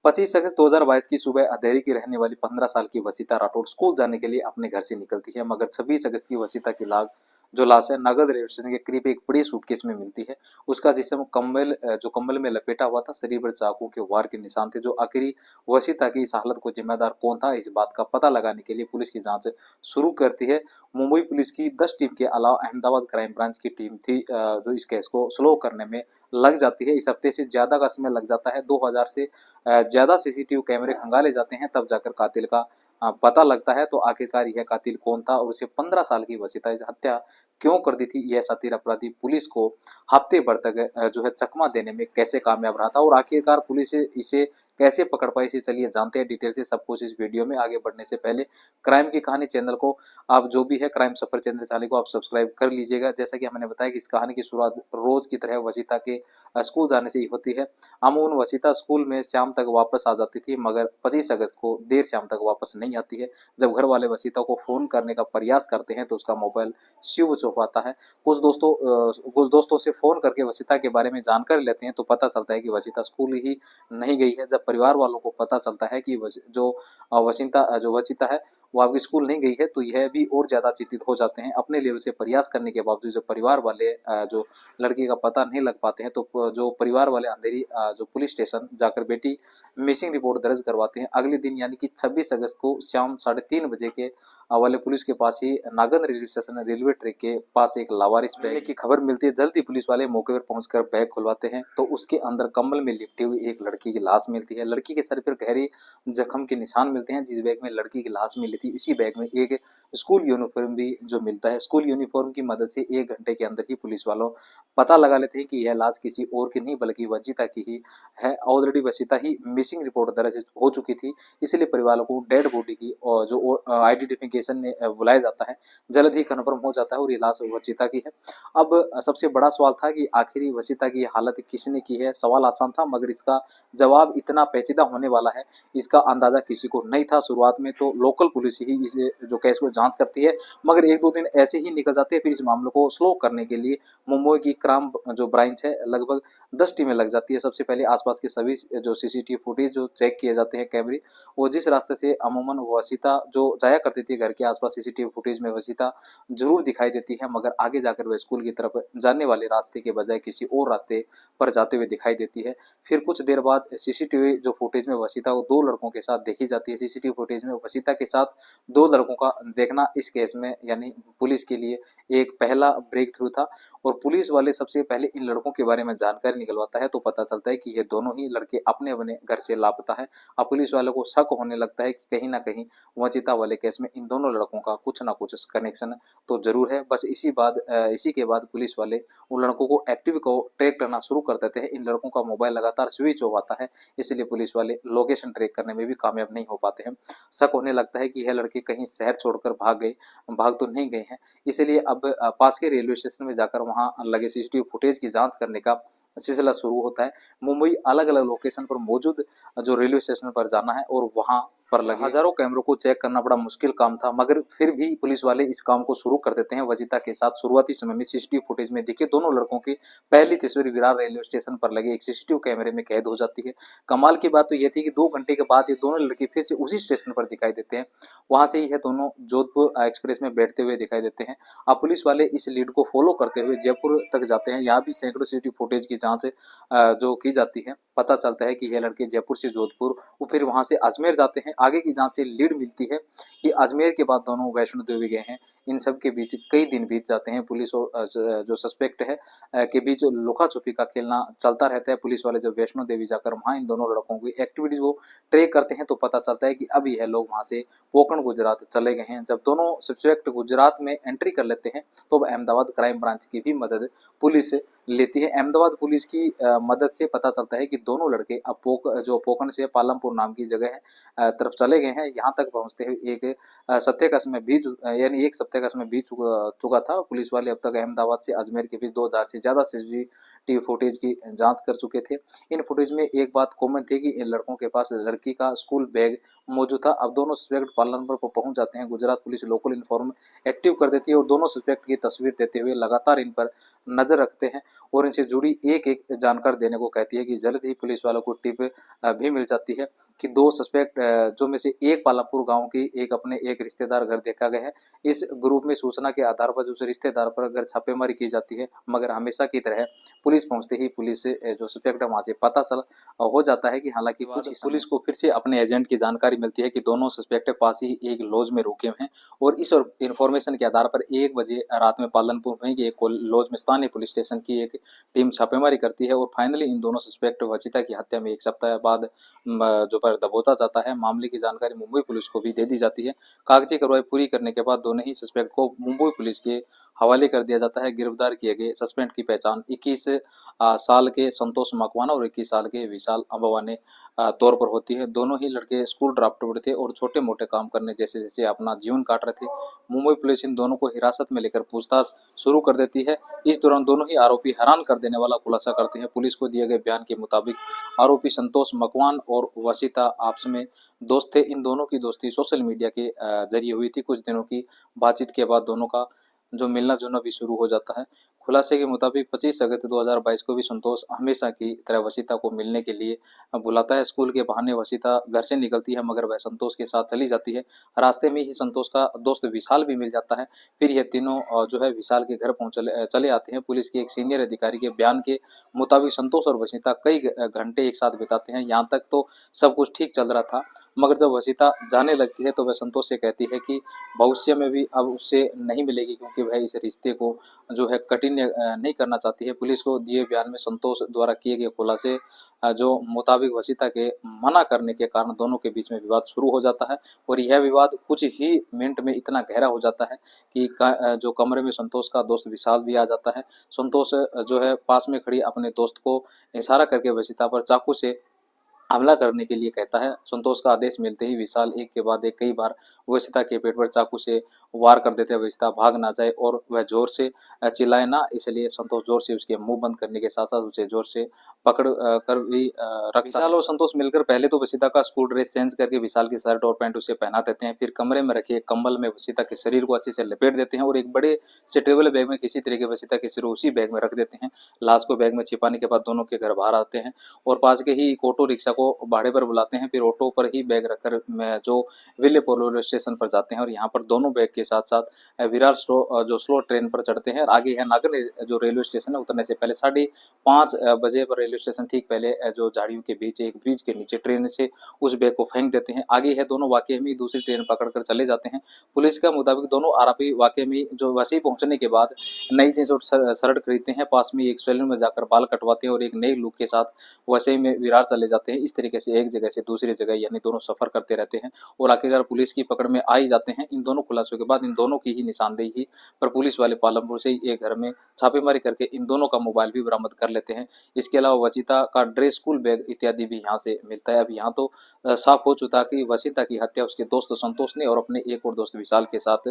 25 अगस्त 2022 की सुबह अंधेरी की रहने वाली 15 साल की वसीता राठौड़ स्कूल जाने के लिए अपने घर से निकलती है, मगर 26 अगस्त की वसीता की लाश है नगद रेलवे स्टेशन के करीब एक बड़ी सूटकेस में मिलती है। उसका जिस्म कंबल में लपेटा हुआ था। शरीर पर चाकू के वार के निशान थे। जो आखिरी वसीता की इस हालत को जिम्मेदार कौन था, इस बात का पता लगाने के लिए पुलिस की जांच शुरू करती है। मुंबई पुलिस की 10 टीम के अलावा अहमदाबाद क्राइम ब्रांच की टीम थी, जो इस केस को स्लो करने में लग जाती है। इस हफ्ते से ज्यादा का समय लग जाता है। 2000 से ज्यादा सीसीटीवी कैमरे खंगाले जाते हैं, तब जाकर कातिल का पता लगता है। तो आखिरकार यह कातिल कौन था और उसे 15 साल की वसीयता हत्या क्यों कर दी थी, यह शातिर अपराधी पुलिस को हफ्ते भर तक जो है चकमा देने में कैसे कामयाब रहा था और आखिरकार पुलिस इसे कैसे पकड़ पाई, इसे चलिए जानते हैं डिटेल से सब कुछ इस वीडियो में। आगे बढ़ने से पहले क्राइम की कहानी चैनल को आप जो भी है क्राइम सफर चैनल को आप सब्सक्राइब कर लीजिएगा। जैसा कि मैंने बताया कि इस कहानी की शुरुआत रोज की तरह वसीता के स्कूल जाने से ही होती है। अमूमन वसीता स्कूल में शाम तक वापस आ जाती थी, मगर 25 अगस्त को देर शाम तक वापस नहीं आती है। जब घर वाले वसीता को फोन करने का प्रयास करते हैं तो उसका मोबाइल स्विच ऑफ आता है। कुछ दोस्तों से फोन करके वसीता के बारे में जानकारी लेते हैं तो पता चलता है कि वसीता स्कूल ही नहीं गई है। जब परिवार वालों को पता चलता है कि जो वसीता है वो आपकी स्कूल नहीं गई है, तो यह भी और ज्यादा चिंतित हो जाते हैं। अपने लेवल से प्रयास करने के बावजूद जो परिवार वाले जो लड़की का पता नहीं लग पाते हैं, तो जो परिवार वाले अंधेरी जो पुलिस स्टेशन जाकर बेटी मिसिंग रिपोर्ट दर्ज करवाते हैं। अगले दिन यानी कि 26 अगस्त को शाम 3:30 बजे के वाले पुलिस के पास ही नागन रेलवे स्टेशन रेलवे ट्रैक के पास एक लावारिस बैग की खबर मिलती है। जल्दी पुलिस वाले मौके पर पहुंचकर बैग खुलवाते हैं तो उसके अंदर कंबल में लिपटी हुई एक लड़की की लाश मिलती है। लड़की के सर पर गहरे जख्म के निशान मिलते हैं। जिस बैग में लड़की की लाश मिली थी, इसी बैग में एक स्कूल यूनिफॉर्म भी जो मिलता है। स्कूल यूनिफॉर्म की मदद से 1 घंटे के अंदर ही पुलिस वालों पता लगा लेते हैं कि यह लाश किसी और की नहीं बल्कि वंचिता की ही है। ऑलरेडी वंचिता ही मिसिंग रिपोर्ट दर्ज हो चुकी थी, इसलिए परिवार को डेड बॉडी की और जो आइडेंटिफिकेशन में बुलाया जाता है जल्द ही कन्फर्म हो जाता है और ये लाश वंचिता की है। अब सबसे बड़ा सवाल था कि आखिर वंचिता की हालत किसने की है। सवाल आसान था, मगर इसका जवाब इतना पेचीदा होने वाला है, इसका अंदाजा किसी को नहीं था। शुरुआत में तो लोकल पुलिस ही इसे जो केस को जांच करती है, मगर 1-2 दिन ऐसे ही निकल जाते हैं। फिर इस मामले को स्लो करने के लिए मुंबई की क्राइम जो ब्रांच है लगभग 10 टीमें लग जाती है। सबसे पहले आसपास के सभी जो सीसीटीवी फुटेज जो चेक किए जाते हैं कैमरे, वो जिस रास्ते से अमूमन वसीता जो जाया करती थी घर के आसपास, सीसीटीवी फुटेज में वसीता जरूर दिखाई देती है, मगर आगे जाकर वह स्कूल की तरफ जाने वाले रास्ते के बजाय किसी और रास्ते पर जाते हुए दिखाई देती है। फिर कुछ देर बाद सीसीटीवी जो फुटेज में वसीता को 2 लड़कों के साथ देखी जाती है। सीसीटीवी फुटेज में वसीता के साथ 2 लड़कों का देखना इस केस में यानी पुलिस के लिए एक पहला ब्रेक थ्रू था और पुलिस वाले सबसे पहले इन लड़कों के बारे में जानकारी निकलवाता है तो पता चलता है कि ये दोनों ही लड़के अपने अपने घर से लापता है। अब पुलिस वालों को शक होने लगता है कि कहीं ना कहीं वंचिता वाले केस में इन दोनों लड़कों का कुछ ना कुछ कनेक्शन तो जरूर है। बस इसी के बाद पुलिस वाले उन लड़कों को एक्टिव को ट्रैक करना शुरू कर देते हैं। इन लड़कों का मोबाइल लगातार स्विच ऑफ आता है, इसलिए पुलिस वाले लोकेशन ट्रैक करने में भी कामयाब नहीं हो पाते हैं। शक होने लगता है कि यह लड़के कहीं शहर छोड़कर भाग तो नहीं गए हैं। इसलिए अब पास के रेलवे स्टेशन में जाकर वहां लगे सीसीटीवी फुटेज की जांच करने का सिलसिला शुरू होता है। मुंबई अलग अलग लोकेशन पर मौजूद जो रेलवे स्टेशन पर जाना है और वहां पर लगे हजारों कैमरों को चेक करना बड़ा मुश्किल काम था, मगर फिर भी पुलिस वाले इस काम को शुरू कर देते हैं। वंचिता के साथ शुरुआती समय में सीसीटीवी फुटेज में दिखे दोनों लड़कों की पहली तस्वीर विरार रेलवे स्टेशन पर लगे एक सीसीटीवी कैमरे में कैद हो जाती है। कमाल की बात तो यह थी कि 2 घंटे के बाद ये दोनों लड़के फिर से उसी स्टेशन पर दिखाई देते हैं। वहां से ही है दोनों जोधपुर एक्सप्रेस में बैठते हुए दिखाई देते हैं। अब पुलिस वाले इस लीड को फॉलो करते हुए जयपुर तक जाते हैं। यहाँ भी सैकड़ों सीसीटीवी फुटेज की जांच जो की जाती है। पता चलता है कि ये लड़के जयपुर से जोधपुर और फिर वहां से अजमेर जाते हैं। आगे की जांच से लीड मिलती है कि अजमेर के बाद दोनों वैष्णो देवी गए हैं। इन सब के बीच कई दिन बीत जाते हैं। पुलिस और जो सस्पेक्ट है के बीच लुका छुपी का खेलना चलता रहता है। पुलिस वाले जब वैष्णो देवी जाकर वहां इन दोनों लड़कों की एक्टिविटीज को ट्रैक करते हैं तो पता चलता है कि अब यह लोग वहां से कोंकण गुजरात चले गए हैं। जब दोनों सस्पेक्ट गुजरात में एंट्री कर लेते हैं तो अहमदाबाद क्राइम ब्रांच की भी मदद पुलिस लेती है। अहमदाबाद पुलिस की मदद से पता चलता है कि दोनों लड़के अब पोकण से पालमपुर नाम की जगह है तरफ चले गए हैं। यहाँ तक पहुंचते हुए एक सप्ताह का समय बीत यानी 1 सप्ताह का समय बीत चुका था। पुलिस वाले अब तक अहमदाबाद से अजमेर के बीच 2000 से ज्यादा सीसीटीवी फुटेज की जांच कर चुके थे। इन फुटेज में एक बात कॉमन थी कि इन लड़कों के पास लड़की का स्कूल बैग मौजूद था। अब दोनों सस्पेक्ट पालमपुर पर पहुंच जाते हैं। Gujarat police local inform active कर देती है और दोनों सस्पेक्ट की तस्वीर देते हुए लगातार इन पर नजर रखते हैं। और इनसे जुड़ी एक एक जानकारी देने को कहती है कि जल्द ही पुलिस वालों को टिप भी मिल जाती है कि दो सस्पेक्ट जो में से एक पालापुर गांव की एक अपने एक रिश्तेदार घर देखा गया है। इस ग्रुप में सूचना के आधार पर उस रिश्तेदार पर अगर छापेमारी की जाती है, मगर हमेशा की तरह पुलिस पहुंचते ही पुलिस जो सस्पेक्ट है वहां से पता चल हो जाता है कि हालांकि कुछ पुलिस को फिर से अपने एजेंट की जानकारी मिलती है कि दोनों सस्पेक्ट पास ही एक लॉज में रुके हुए हैं और इस इन्फॉर्मेशन के आधार पर 1 बजे रात में पालनपुर में एक लॉज में स्थानीय पुलिस स्टेशन की एक टीम छापेमारी करती है और फाइनली इन दोनों सस्पेक्ट वचिता की हत्या में 1 सप्ताह बाद जो पर दबोचा जाता है। मामले की जानकारी मुंबई पुलिस को भी दे दी जाती है। कागजी कार्रवाई पूरी करने के बाद दोनों ही सस्पेक्ट को मुंबई पुलिस के हवाले कर दिया जाता है। गिरफ्तार किए गए सस्पेक्ट की पहचान 21 साल के संतोष मकवाना और 21 साल के विशाल अम्बावाने तौर पर होती है। दोनों ही लड़के स्कूल ड्राफ्ट थे और छोटे मोटे काम करने जैसे जैसे अपना जीवन काट रहे थे। मुंबई पुलिस इन दोनों को हिरासत में लेकर पूछताछ शुरू कर देती है। इस दौरान दोनों ही आरोपी हैरान कर देने वाला खुलासा करते हैं। पुलिस को दिए गए बयान के मुताबिक आरोपी संतोष मकवान और वसीता आपस में दोस्त थे। इन दोनों की दोस्ती सोशल मीडिया के जरिए हुई थी। कुछ दिनों की बातचीत के बाद दोनों का जो मिलना जुलना भी शुरू हो जाता है। खुलासे के मुताबिक 25 अगस्त 2022 को भी संतोष हमेशा की तरह वसीता को मिलने के लिए बुलाता है। स्कूल के बहाने वसीता घर से निकलती है, मगर वह संतोष के साथ चली जाती है। रास्ते में ही संतोष का दोस्त विशाल भी मिल जाता है। फिर यह तीनों जो है विशाल के घर पहुंच चले आते हैं। पुलिस के एक सीनियर अधिकारी के बयान के मुताबिक संतोष और वसीता कई घंटे एक साथ बिताते हैं। यहाँ तक तो सब कुछ ठीक चल रहा था, मगर जब वसीता जाने लगती है तो वह संतोष से कहती है कि भविष्य में भी अब उससे नहीं मिलेगी, क्योंकि वह इस रिश्ते को जो है कठिन नहीं करना चाहती है। पुलिस को दिए बयान में संतोष द्वारा किए गए खुलासे जो मुताबिक वसीता के मना करने के कारण दोनों के बीच में विवाद शुरू हो जाता है और यह विवाद कुछ ही मिनट में इतना गहरा हो जाता है कि जो कमरे में संतोष का दोस्त विशाल भी आ जाता है। संतोष जो है पास में खड़ी अपने दोस्त को इशारा करके वसीता पर चाकू से हमला करने के लिए कहता है। संतोष का आदेश मिलते ही विशाल एक के बाद एक कई बार वसीता के पेट पर चाकू से वार कर देते हैं। वसीता भाग ना जाए और वह जोर से चिल्लाए ना, इसलिए संतोष जोर से उसके मुंह बंद करने के साथ साथ उसे जोर से पकड़ कर भी रखता है। विशाल और संतोष मिलकर पहले तो वसीता का स्कूल ड्रेस चेंज करके विशाल की शर्ट और पैंट उसे पहना देते हैं। फिर कमरे में रखे कंबल में वसीता के शरीर को अच्छे से लपेट देते हैं और एक बड़े से ट्रेवल बैग में किसी तरह के वसीता के सिर उसी बैग में रख देते हैं। लाश को बैग में छिपाने के बाद दोनों के घर बाहर आते हैं और पास के ही एक ऑटो रिक्शा को भाड़े पर बुलाते हैं। फिर ऑटो पर ही बैग रखकर जो विलेपुर रेलवे स्टेशन पर जाते हैं और यहाँ पर दोनों बैग के साथ साथ विरार जो स्लो ट्रेन पर चढ़ते हैं। आगे है नागर जो रेलवे स्टेशन है, उतरने से पहले 5:30 बजे पर रेलवे स्टेशन ठीक पहले जो झाड़ियों के बीच एक ब्रिज के नीचे ट्रेन से उस बैग को फेंक देते हैं। आगे है दोनों वाकई में दूसरी ट्रेन पकड़कर चले जाते हैं। पुलिस का मुताबिक दोनों आरोपी वाकई में जो वैसे ही पहुंचने के बाद नई जींस और शर्ट खरीदते हैं, पास में एक सैलून में जाकर बाल कटवाते हैं और एक नई लुक के साथ वैसे ही में विरार चले जाते हैं। इस तरीके से एक जगह से दूसरी जगह यानी दोनों सफर करते रहते हैं और आखिरकार पुलिस की पकड़ में आ ही जाते हैं। इन दोनों खुलासों के बाद इन दोनों की ही निशानदेही पर पुलिस वाले पालमपुर से एक घर में छापेमारी करके इन दोनों का मोबाइल भी बरामद कर लेते हैं। इसके अलावा वसीता का ड्रेस, स्कूल बैग इत्यादि भी यहाँ से मिलता है। अब यहाँ तो साफ हो चुका कि वसीता की हत्या उसके दोस्त संतोष ने और अपने एक और दोस्त विशाल के साथ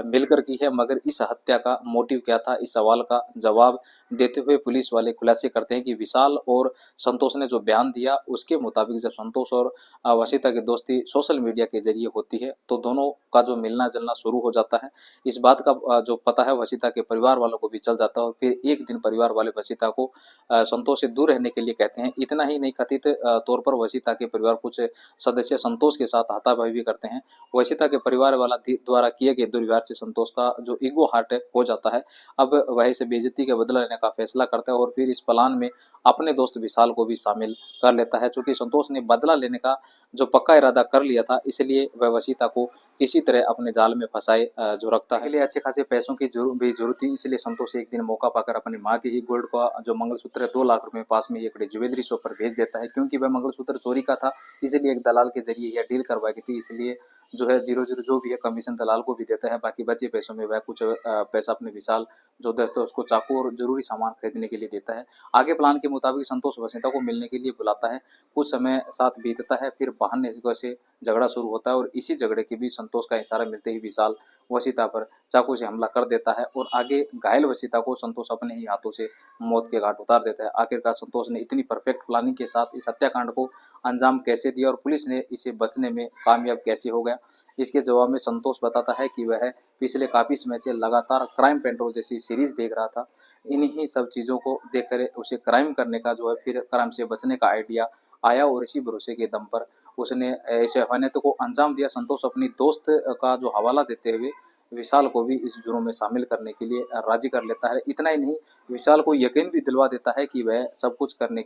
मिलकर की है, मगर इस हत्या का मोटिव क्या था, इस सवाल का जवाब देते हुए पुलिस वाले खुलासे करते हैं कि विशाल और संतोष ने जो बयान दिया उसके मुताबिक जब संतोष और वसीता की दोस्ती सोशल मीडिया के जरिए होती है तो दोनों का जो मिलना जुलना शुरू हो जाता है। इस बात का जो पता है वसीता के परिवार वालों को भी चल जाता है और फिर एक दिन परिवार वाले वसीता को संतोष से दूर रहने के लिए कहते हैं। इतना ही नहीं, कथित तौर पर वसीता के परिवार कुछ सदस्य संतोष के साथ हाथापाई भी करते हैं। वसीता के परिवार वाला द्वारा किए गए दुर्व्यवहार से संतोष का जो ईगो हर्ट हो जाता है। अब वह इसे बेइज्जती का बदला लेने का फैसला करता है और फिर इस प्लान में अपने दोस्त विशाल को भी शामिल कर लेता है। चूंकि संतोष ने बदला लेने का जो पक्का इरादा कर लिया था, इसलिए वह वसीता को किसी तरह अपने जाल में फंसाए जो रखता है। इसलिए अच्छे खासे पैसों की भी जरूरत थी, इसलिए संतोष एक दिन मौका पाकर अपनी माँ की ही गोल्ड का जो मंगलसूत्र है 2 लाख रुपए पास में एक ज्वेलरी शॉप पर भेज देता है। क्योंकि वह मंगलसूत्र चोरी का था, इसलिए एक दलाल के जरिए यह डील करवाई गई थी। इसलिए जो है 0-0 जो भी है कमीशन दलाल को भी देता है। बाकी बचे पैसों में वह कुछ पैसा अपने विशाल जो दोस्त है उसको चाकू और जरूरी सामान खरीदने के लिए देता है। आगे प्लान के मुताबिक संतोष वसीता को मिलने के लिए बुलाता है। कुछ समय साथ बीतता है, फिर बहाने से झगड़ा शुरू होता है और इसी झगड़े के बीच संतोष का इशारा मिलते ही विशाल वशिता पर चाकू से हमला कर देता है और आगे घायल वशिता को संतोष अपने ही हाथों से मौत के घाट उतार देता है। आखिरकार संतोष ने इतनी परफेक्ट प्लानिंग के साथ इस हत्याकांड को अंजाम कैसे दिया और पुलिस ने इसे बचने में कामयाब कैसे हो गया, इसके जवाब में संतोष बताता है कि वह पिछले काफ़ी समय से लगातार क्राइम पेट्रोल जैसी सीरीज देख रहा था। इन्हीं सब चीज़ों को देखकर उसे क्राइम करने का जो है फिर क्राइम से बचने का आइडिया आया और इसी भरोसे के दम पर उसने ऐसे अनियत को अंजाम दिया। संतोष अपनी दोस्त का जो हवाला देते हुए विशाल को भी इस जुर्म में शामिल करने के लिए राजी कर लेता है। इतना ही नहीं, विशाल को यकीन भी दिलवा देता है कि वह सब कुछ करने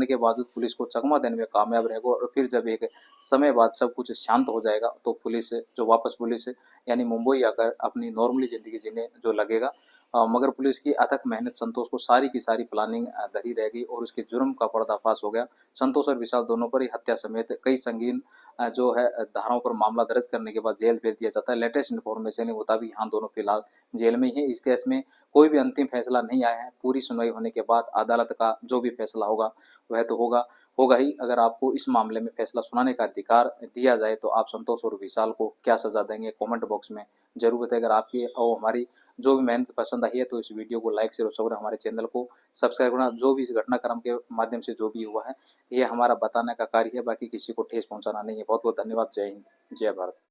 के बावजूद पुलिस को चकमा देने में कामयाब रहेगा और फिर जब एक समय बाद सब कुछ शांत हो जाएगा तो पुलिस यानी मुंबई आकर अपनी नॉर्मली ज़िंदगी जीने जो लगेगा। मगर पुलिस की अथक मेहनत संतोष को सारी की सारी प्लानिंग धरी रह गई और उसके जुर्म का पर्दाफाश हो गया। संतोष और विशाल दोनों पर ही हत्या समेत कई संगीन जो है धाराओं पर मामला दर्ज करने के बाद जेल भेज दिया जाता है। लेटेस्ट इन्फॉर्मेशन के मुताबिक यहाँ दोनों फिलहाल जेल में ही हैं। इस केस में कोई भी अंतिम फैसला नहीं आया है। पूरी सुनवाई होने के बाद अदालत का जो भी फैसला होगा वह तो होगा ही। अगर आपको इस मामले में फैसला सुनाने का अधिकार दिया जाए तो आप संतोष और विशाल को क्या सजा देंगे, कमेंट बॉक्स में जरूर बताएं। अगर आपकी और हमारी जो भी मेहनत पसंद आई है तो इस वीडियो को लाइक शेयर और हमारे चैनल को सब्सक्राइब करना। जो भी इस घटनाक्रम के माध्यम से जो भी हुआ है ये हमारा बताने का कार्य है, बाकी किसी को ठेस पहुंचाना नहीं है। बहुत बहुत धन्यवाद। जय हिंद, जय भारत।